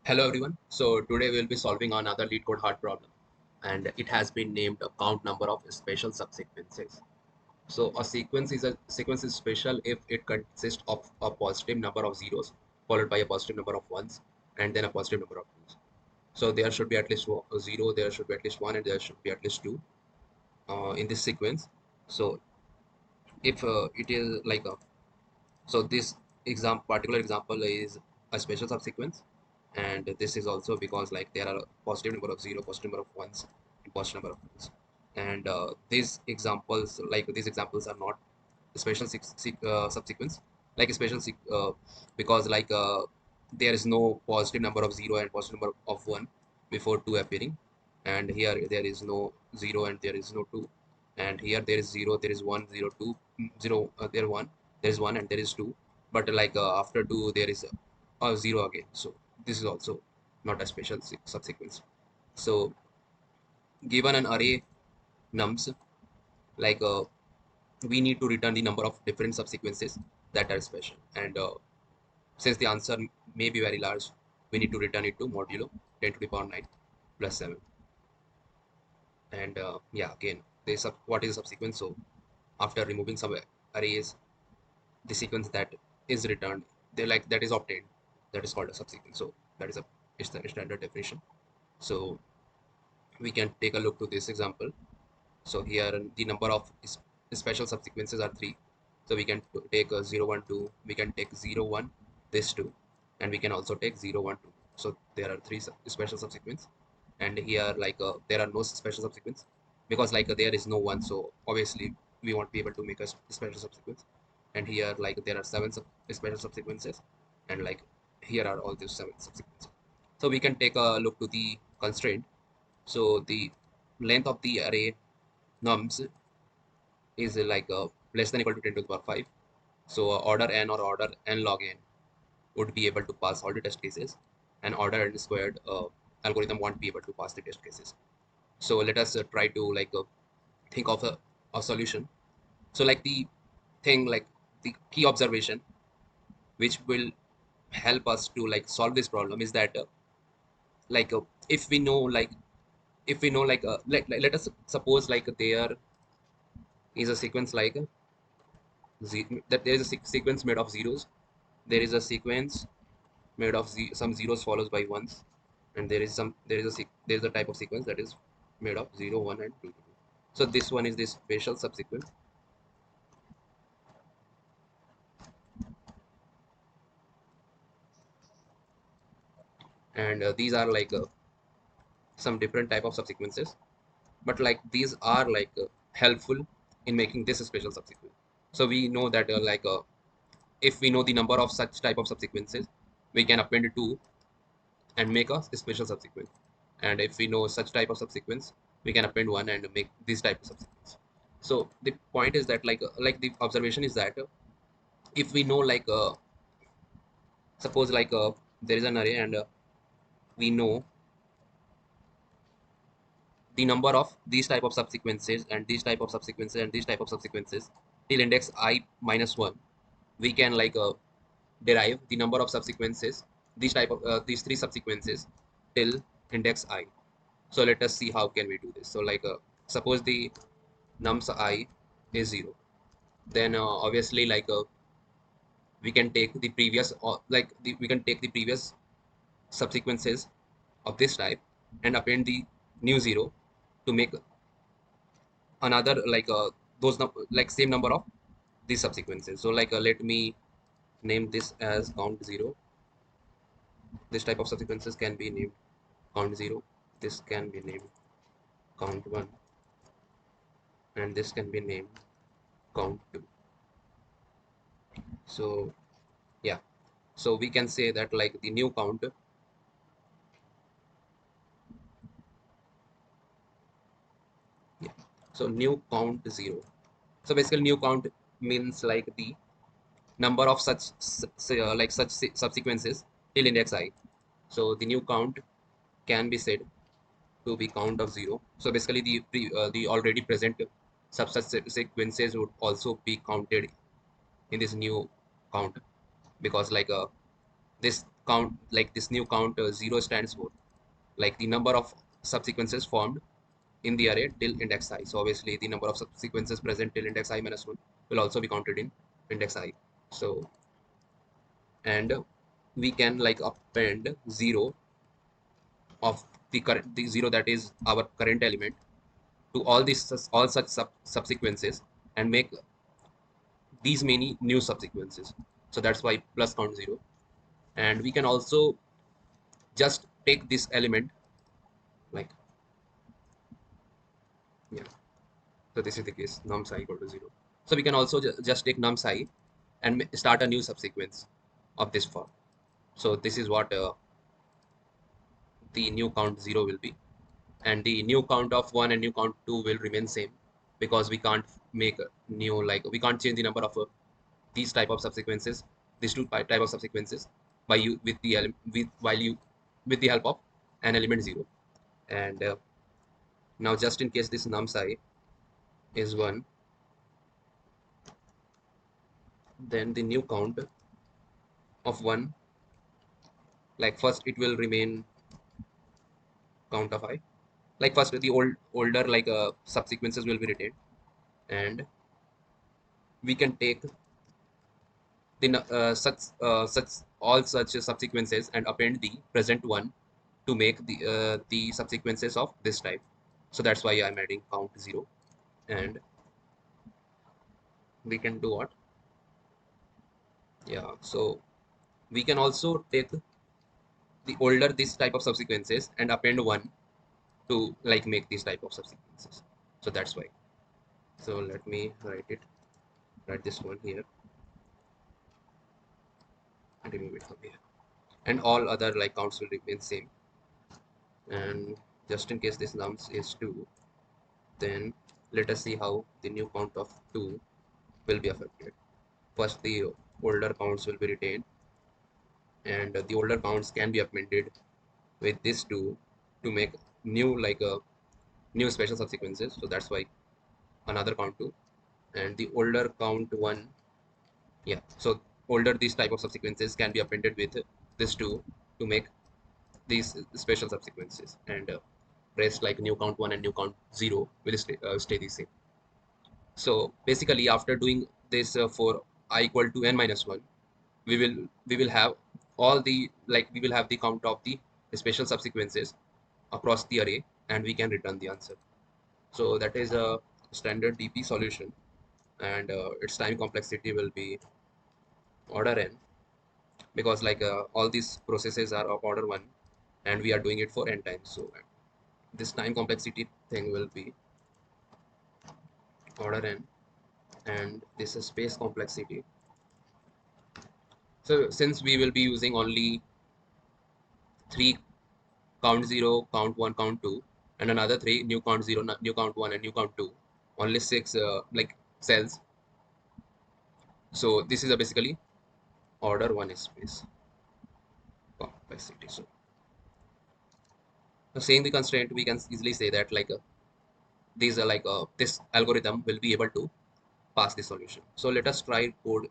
Hello everyone. So today we'll be solving another lead code hard problem, and it has been named a count number of special subsequences. So a sequence is special if it consists of a positive number of zeros followed by a positive number of ones and then a positive number of twos. So there should be at least a zero, there should be at least one, and there should be at least two in this sequence. So if it is like a so this particular example is a special subsequence, and this is also because like there are a positive number of zero, positive number of ones, and positive number of ones. And these examples are not special subsequence, like a because there is no positive number of zero and positive number of one before two appearing, and here there is no zero and there is no two, and here there is zero, there is one, zero, two, zero, there one, there is one, and there is two, but after two there is a zero again. So this is also not a special subsequence. So given an array nums, like we need to return the number of different subsequences that are special, and since the answer may be very large, we need to return it to modulo 10 to the power 9 plus 7. And yeah, again, what is a subsequence? So after removing some arrays, the sequence that is returned, they like that is obtained, that is called a subsequence. So that is a standard definition. So we can take a look to this example. So here the number of special subsequences are three. So we can take a 0 1 2, we can take 0 1 this 2, and we can also take 0 1 2. So there are three special subsequence, and here there are no special subsequence because there is no one. So obviously we won't be able to make a special subsequence. And here there are seven special subsequences, and here are all these seven subsequences. So we can take a look to the constraint. So the length of the array nums is less than equal to 10 to the power 5. So order n or order n log n would be able to pass all the test cases, and order n squared algorithm won't be able to pass the test cases. So let us try to think of a solution. So the thing, the key observation which will help us to solve this problem is that like uh, if we know like if we know let us suppose there is a sequence that there is a sequence made of zeros. There is a sequence made of some zeros followed by ones, and there is a type of sequence that is made of 0 1 and 2 2. So this one is this spatial subsequence, and these are some different type of subsequences, but these are helpful in making this a special subsequence. So we know that if we know the number of such type of subsequences, we can append 2 and make a special subsequence. And if we know such type of subsequence, we can append 1 and make this type of subsequence. So the point is that the observation is that if we know suppose there is an array, and we know the number of these type of subsequences and these type of subsequences and these type of subsequences till index I minus 1, we can derive the number of subsequences, these three subsequences till index I. So let us see how can we do this. So suppose the nums I is 0, then obviously we can take the previous we can take the previous subsequences of this type and append the new 0 to make another same number of these subsequences. So let me name this as count 0. This type of subsequences can be named count 0, this can be named count 1, and this can be named count 2. So yeah, so we can say that the new count, yeah, so new count 0. So basically new count means the number of such subsequences till index I. So the new count can be said to be count of 0. So basically the already present subsequences would also be counted in this new count, because this count, like this new count 0 stands for like the number of subsequences formed in the array till index I. So obviously the number of subsequences present till index I minus 1 will also be counted in index I. So, and we can like append 0 of the 0 that is our current element to all such subsequences and make these many new subsequences. So that's why plus count 0. And we can also just take this element like, yeah, so this is the case num psi equal to 0. So we can also just take num psi and start a new subsequence of this form. So this is what the new count 0 will be, and the new count of 1 and new count 2 will remain same, because we can't make a new, like we can't change the number of these type of subsequences, these two type of subsequences by you with the with while you with the help of an element 0. And now just in case this num psi is 1, then the new count of 1, like first it will remain count of I, like first the older like subsequences will be retained, and we can take the such all such subsequences and append the present one to make the subsequences of this type. So that's why I'm adding count 0. And we can do what, yeah, so we can also take the older this type of subsequences and append 1 to like make these type of subsequences. So that's why. So let me write this one here and remove it from here, and all other like counts will remain same. And just in case this nums is 2, then let us see how the new count of 2 will be affected. First, the older counts will be retained, and the older counts can be appended with this 2 to make new like a new special subsequences. So that's why another count 2, and the older count 1, yeah, so older these type of subsequences can be appended with this 2 to make these special subsequences, and rest like new count 1 and new count 0 will stay the same. So basically after doing this for I equal to n minus 1, we will have all the like we will have the count of the special subsequences across the array, and we can return the answer. So that is a standard DP solution, and its time complexity will be order n, because like all these processes are of order 1 and we are doing it for n times. So this time complexity thing will be order n, and this is space complexity. So since we will be using only 3 count 0, count 1, count 2, and another 3 new count 0, new count 1, and new count 2, only 6 like cells. So this is a basically order 1 space complexity. So saying the constraint, we can easily say that like these are like this algorithm will be able to pass the solution. So let us try code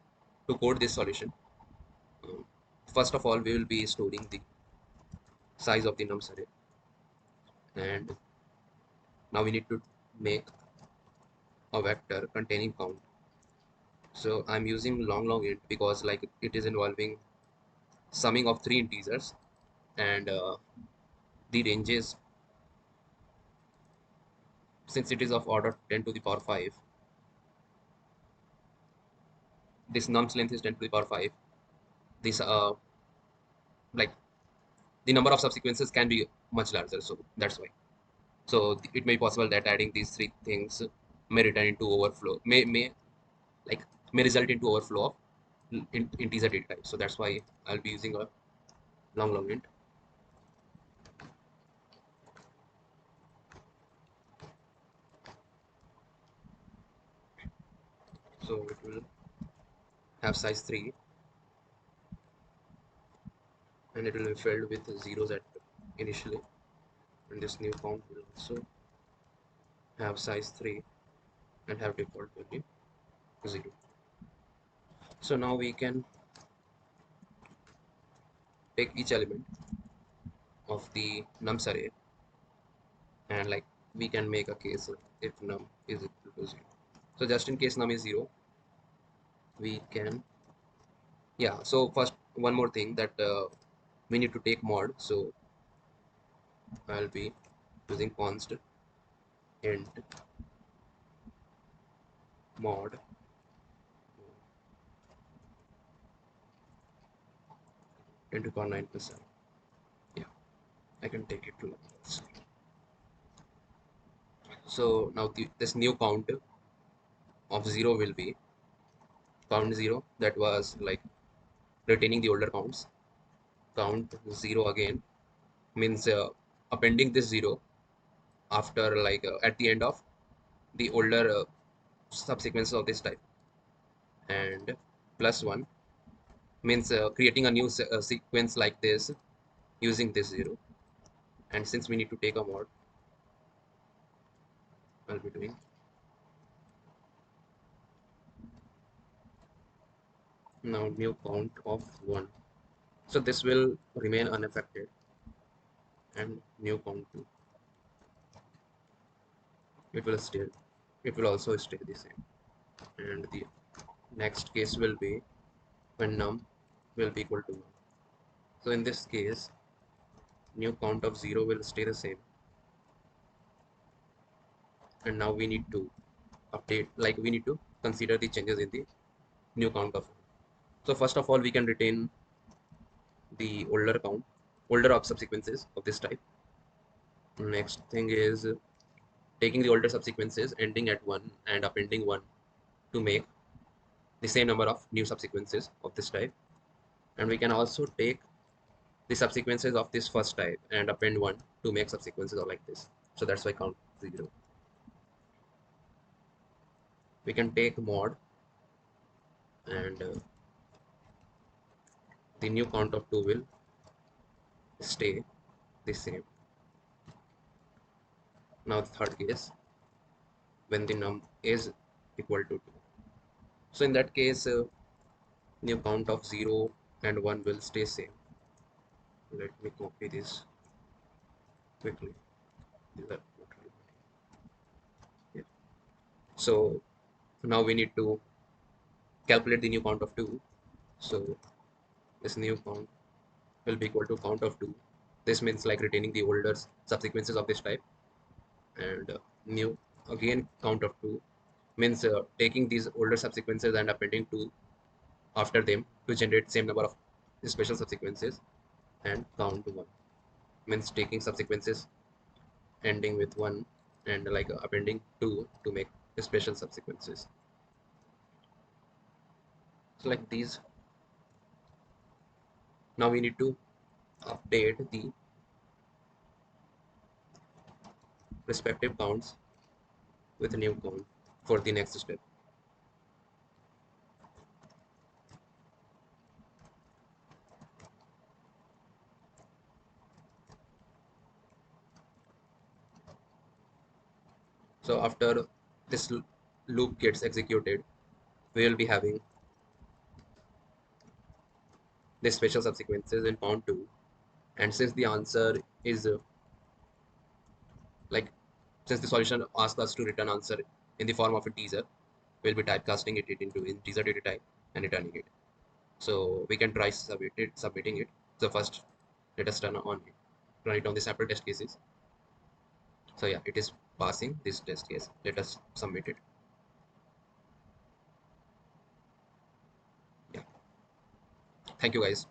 this solution. Um, First of all, we will be storing the size of the nums array, and now we need to make a vector containing count. So I'm using long int because like it is involving summing of 3 integers, and the ranges, since it is of order 10 to the power 5, this nums length is 10 to the power 5. This like the number of subsequences can be much larger, so that's why. So it may be possible that adding these 3 things may return into overflow, may like may result into overflow of integer data type. So that's why I'll be using a long int. So it will have size 3, and it will be filled with zeros at initially, and this new count will also have size 3 and have default value 0. So now we can take each element of the nums array, and like we can make a case if num is equal to 0. So just in case num is 0, we can, yeah. So first, one more thing that we need to take mod. So I'll be using const int mod into power 9%. Yeah, I can take it to numbers. So now this new count of 0 will be count 0, that was like retaining the older counts. Count 0 again means appending this 0 after like at the end of the older subsequences of this type, and plus 1 means creating a new sequence like this using this 0. And since we need to take a mod, I'll be doing now new count of 1. So this will remain unaffected, and new count 2, it will still, it will also stay the same. And the next case will be when num will be equal to 1. So in this case, new count of 0 will stay the same, and now we need to update, like we need to consider the changes in the new count of 1. So first of all, we can retain the older count, older of subsequences of this type. Next thing is taking the older subsequences ending at 1 and appending 1 to make the same number of new subsequences of this type. And we can also take the subsequences of this first type and append 1 to make subsequences of like this. So that's why count 0. We can take mod, and the new count of 2 will stay the same. Now the third case, when the num is equal to 2. So in that case, new count of 0 and 1 will stay same. Let me copy this quickly. Yeah. So now we need to calculate the new count of 2. So this new count will be equal to count of 2. This means like retaining the older subsequences of this type, and new again count of 2 means taking these older subsequences and appending 2 after them to generate same number of special subsequences. And count 1 means taking subsequences ending with 1 and like appending 2 to make special subsequences. So like these, now we need to update the respective counts with a new count for the next step. So after this loop gets executed, we will be having the special subsequences in count 2. And since the answer is like, since the solution asks us to return answer in the form of a teaser, we'll be typecasting it into integer data type and returning it. So we can try submitting it. So first, let us run it on the sample test cases. So yeah, it is passing this test case. Let us submit it. Yeah. Thank you guys.